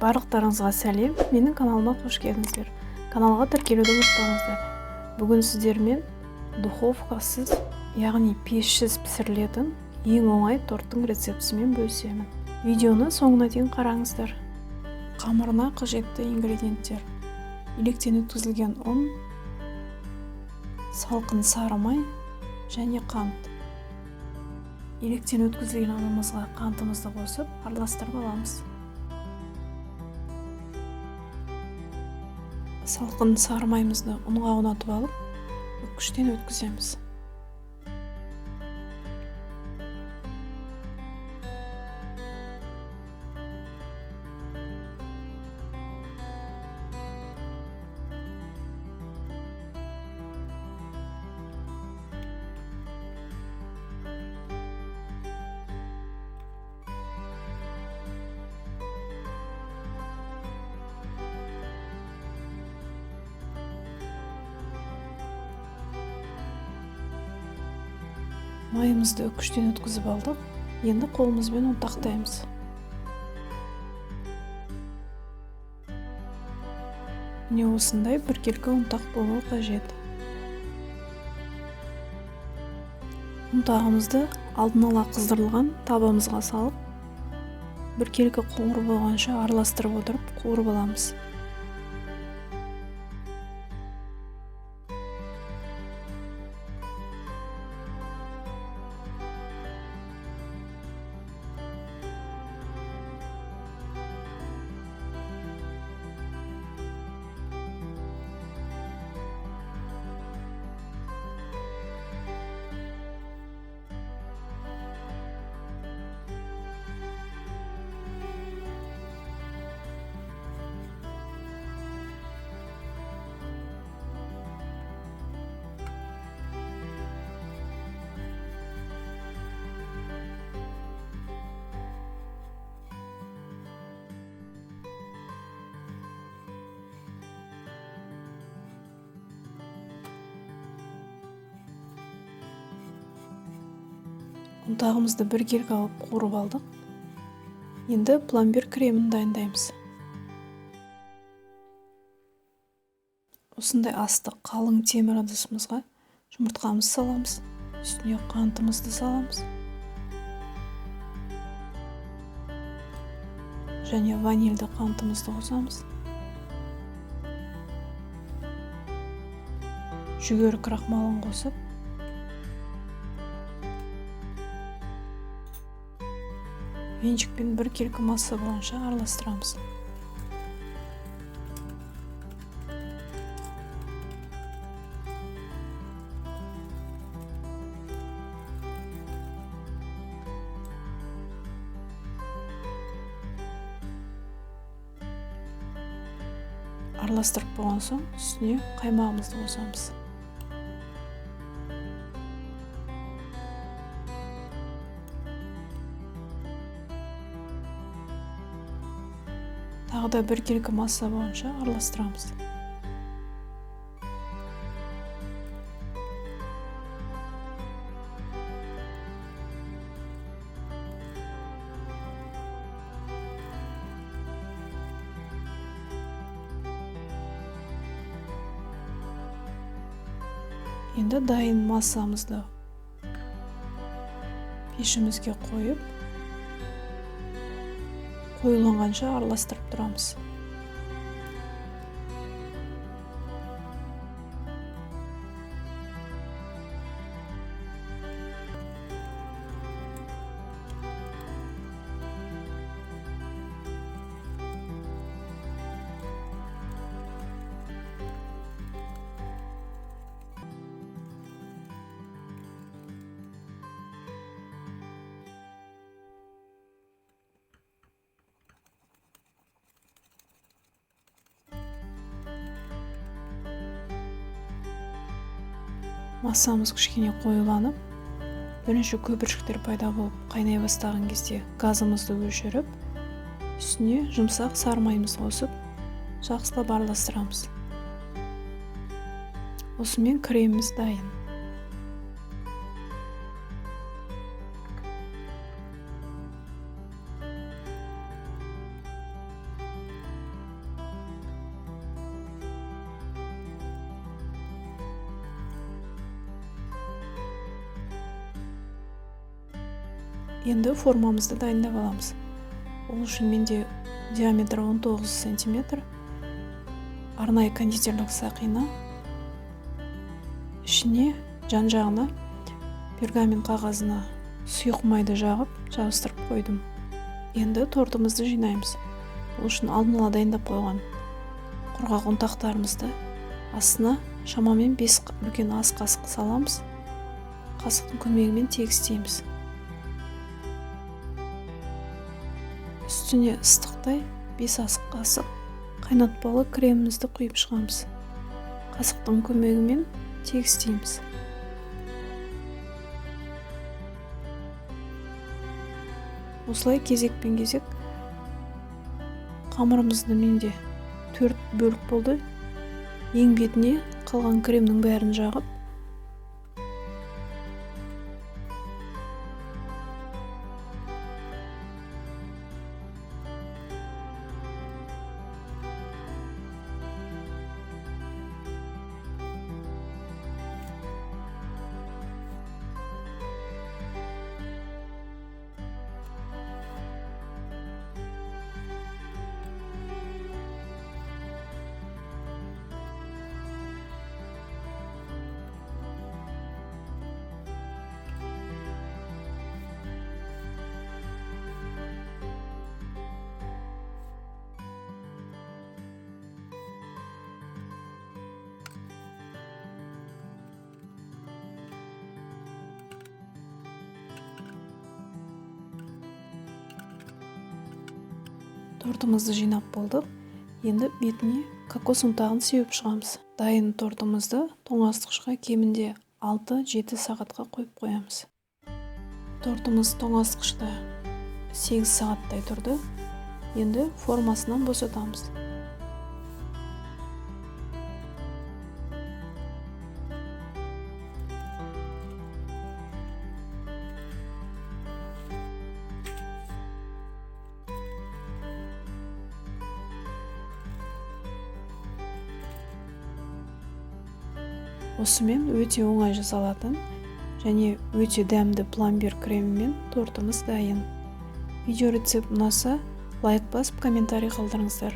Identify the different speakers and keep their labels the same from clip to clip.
Speaker 1: Барлықтарыңызға сәлем, менің каналыма қош келдіңіздер. Каналға тіркелуді ұмытпаңыздар. Бүгін сіздермен духовкасыз, яғни пешсіз пісірілетін ең оңай торттың рецептісімен бөлісемін. Видеоны соңына дейін қараңыздар. Қамырына қажетті ингредиенттер: електен өткізілген ұн, салқын сары май және қант. Електен өткізілген ұнымызға қантымызды қосып, араластырып аламыз. Салқын сары майымызды ұнға ұнатып алып, үккіштен өткіземіз. Майымызды үккіштен өткізіп алдық. Енді қолымызбен ұнтақтаймыз. Міне осындай біркелкі ұнтақ болуы қажет. Ұнтағымызды алдын ала қыздырылған табамызға салып, біркелкі қоңыр болғанша араластырып отырып қуырып аламыз. Ұнтағымызды біркелкі алып қуырып алдық. Енді пломбир кремін дайындаймыз. Осындай астық қалың темір ыдысымызға жұмыртқамызды саламыз. Үстіне қантымызды саламыз. Және ванильді қантымызды қосамыз. Жүгері крахмалын қосып, венчикпен біркелкі масса бойынша араластырамыз. Араластырып болған соң, үстіне қаймағымызды қосамыз. Тағы да біркелкі масса бойынша араластырамыз. Енді дайын массамызды пешімізге қойып, қоюланғанша араластырып тұрамыз. Массамыз кішкене қоюланып, бірінші көпіршіктер пайда болып қайнай бастаған кезде газымызды өшіріп, үстіне жұмсақ сары майымызды қосып, жақсылап араластырамыз. Осымен креміміз дайын. Енді формамызды дайындап аламыз. Ол үшін менде диаметрі 19 см. Арнайы кондитерлік сақина. Ішіне жан-жағына пергамент қағазына сұйық майды жағып, жабыстырып қойдым. Енді тортымызды жинаймыз. Ол үшін алдын ала дайындап қойған құрғақ ұнтақтарымызды астына шамамен 5 үлкен ас қасық саламыз. Қасықтың көмегімен тегістейміз. Үстіне ыстықтай 5 ас қасық қайнатпалы кремімізді құйып шығамыз. Қасықтың көмегімен тегістейміз. Осылай кезекпен кезек қамырымызды менде 4 бөлік болды. Ең бетіне қалған кремнің бәрін жағып, тортымызды жинап болдық. Енді бетіне кокос ұнтағын сеуіп шығамыз. Дайын тортымызды тоңазытқышқа кемінде 6-7 сағатқа қойып қоямыз. Тортымыз тоңазытқышта 8 сағаттай тұрды. Енді формасынан босатамыз. Осымен өте оңай жасалатын және өте дәмді пломбир кремімен тортымыз дайын. Видео рецепт ұнаса, лайк басып, комментарий қалдырыңыздар.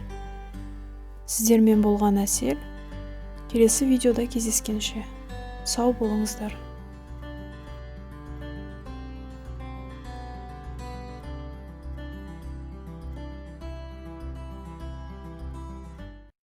Speaker 1: Сіздермен болған Әсел. Келесі видеода кездескенше сау болыңыздар.